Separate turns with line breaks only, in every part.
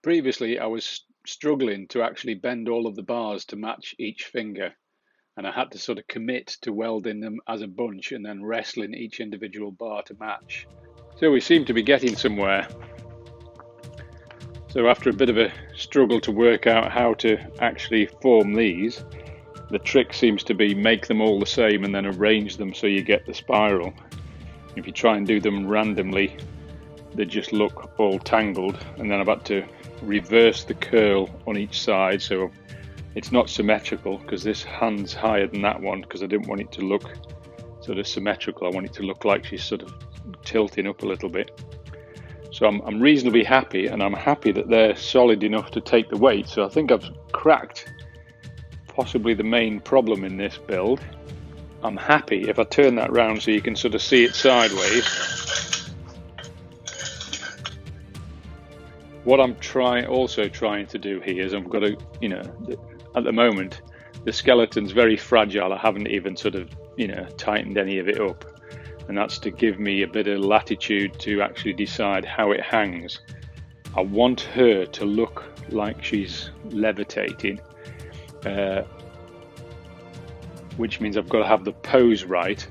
Previously, I was struggling to actually bend all of the bars to match each finger, and I had to sort of commit to welding them as a bunch and then wrestling each individual bar to match. So we seem to be getting somewhere. So after a bit of a struggle to work out how to actually form these, the trick seems to be make them all the same and then arrange them so you get the spiral. If you try and do them randomly, they just look all tangled, and then I've had to reverse the curl on each side so it's not symmetrical, because this hand's higher than that one, because I didn't want it to look sort of symmetrical. I want it to look like she's sort of tilting up a little bit. So I'm reasonably happy, and I'm happy that they're solid enough to take the weight. So I think I've cracked possibly the main problem in this build. I'm happy if I turn that round so you can sort of see it sideways. What I'm also trying to do here is I've got to, at the moment, the skeleton's very fragile. I haven't even sort of, tightened any of it up. And that's to give me a bit of latitude to actually decide how it hangs. I want her to look like she's levitating, which means I've got to have the pose right.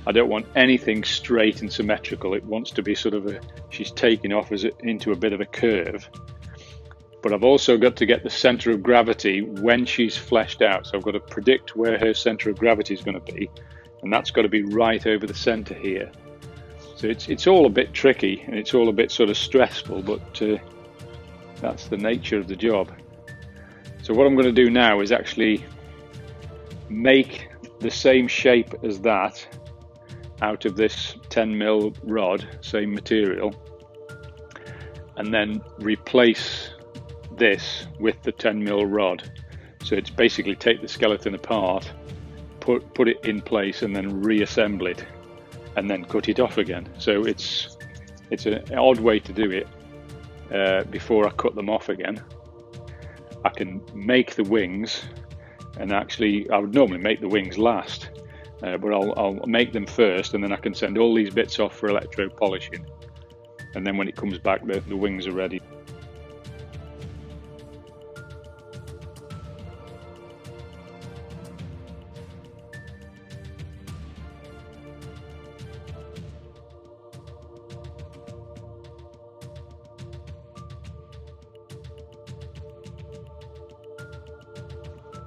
I don't want anything straight and symmetrical. It wants to be sort of she's taking off into a bit of a curve. But I've also got to get the center of gravity when she's fleshed out. So I've got to predict where her center of gravity is going to be. And that's got to be right over the center here. So it's all a bit tricky, and it's all a bit sort of stressful, but that's the nature of the job. So what I'm going to do now is actually make the same shape as that out of this 10mm rod, same material, and then replace this with the 10mm rod. So it's basically take the skeleton apart, put it in place, and then reassemble it, and then cut it off again. So it's an odd way to do it before I cut them off again. I can make the wings, and actually I would normally make the wings last, but I'll make them first, and then I can send all these bits off for electro polishing, and then when it comes back the wings are ready.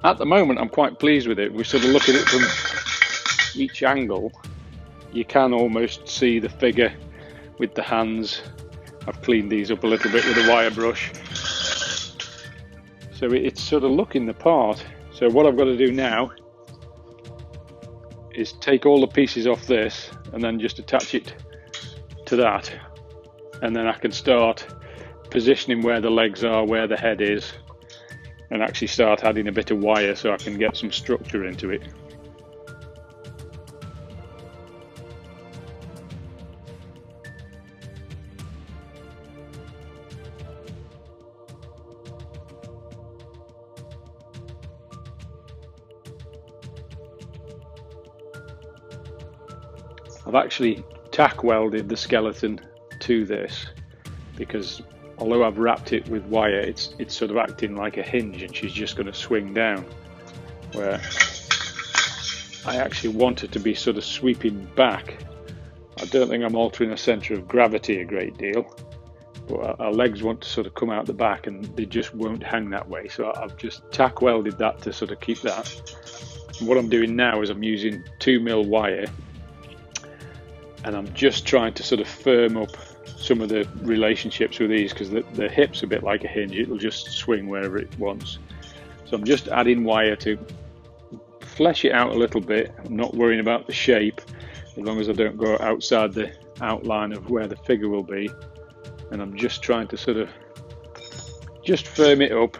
At the moment, I'm quite pleased with it. We sort of look at it from each angle. You can almost see the figure with the hands. I've cleaned these up a little bit with a wire brush. So it's sort of looking the part. So what I've got to do now is take all the pieces off this and then just attach it to that. And then I can start positioning where the legs are, where the head is, and actually start adding a bit of wire so I can get some structure into it. I've actually tack welded the skeleton to this because although I've wrapped it with wire, it's sort of acting like a hinge, and she's just going to swing down, where I actually want it to be sort of sweeping back. I don't think I'm altering the centre of gravity a great deal, but our legs want to sort of come out the back, and they just won't hang that way. So I've just tack welded that to sort of keep that. And what I'm doing now is I'm using 2mm wire, and I'm just trying to sort of firm up some of the relationships with these, because the hip's a bit like a hinge. It'll just swing wherever it wants. So I'm just adding wire to flesh it out a little bit. I'm not worrying about the shape, as long as I don't go outside the outline of where the figure will be. And I'm just trying to sort of just firm it up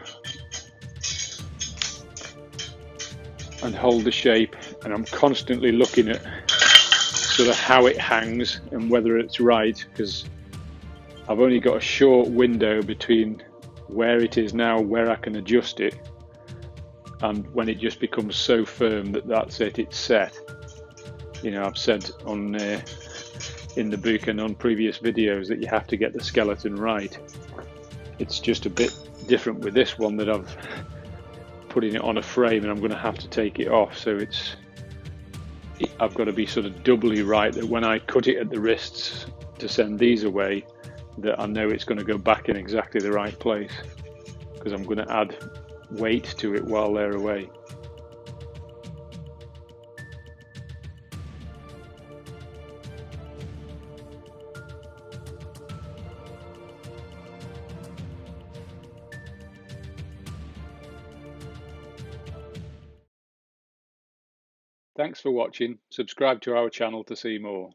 and hold the shape, and I'm constantly looking at sort of how it hangs and whether it's right, because I've only got a short window between where it is now, where I can adjust it, and when it just becomes so firm that that's it, it's set. I've said on in the book and on previous videos that you have to get the skeleton right. It's just a bit different with this one that I've putting it on a frame and I'm going to have to take it off, so I've got to be sort of doubly right that when I cut it at the wrists to send these away, that I know it's going to go back in exactly the right place, because I'm going to add weight to it while they're away. Thanks for watching. Subscribe to our channel to see more.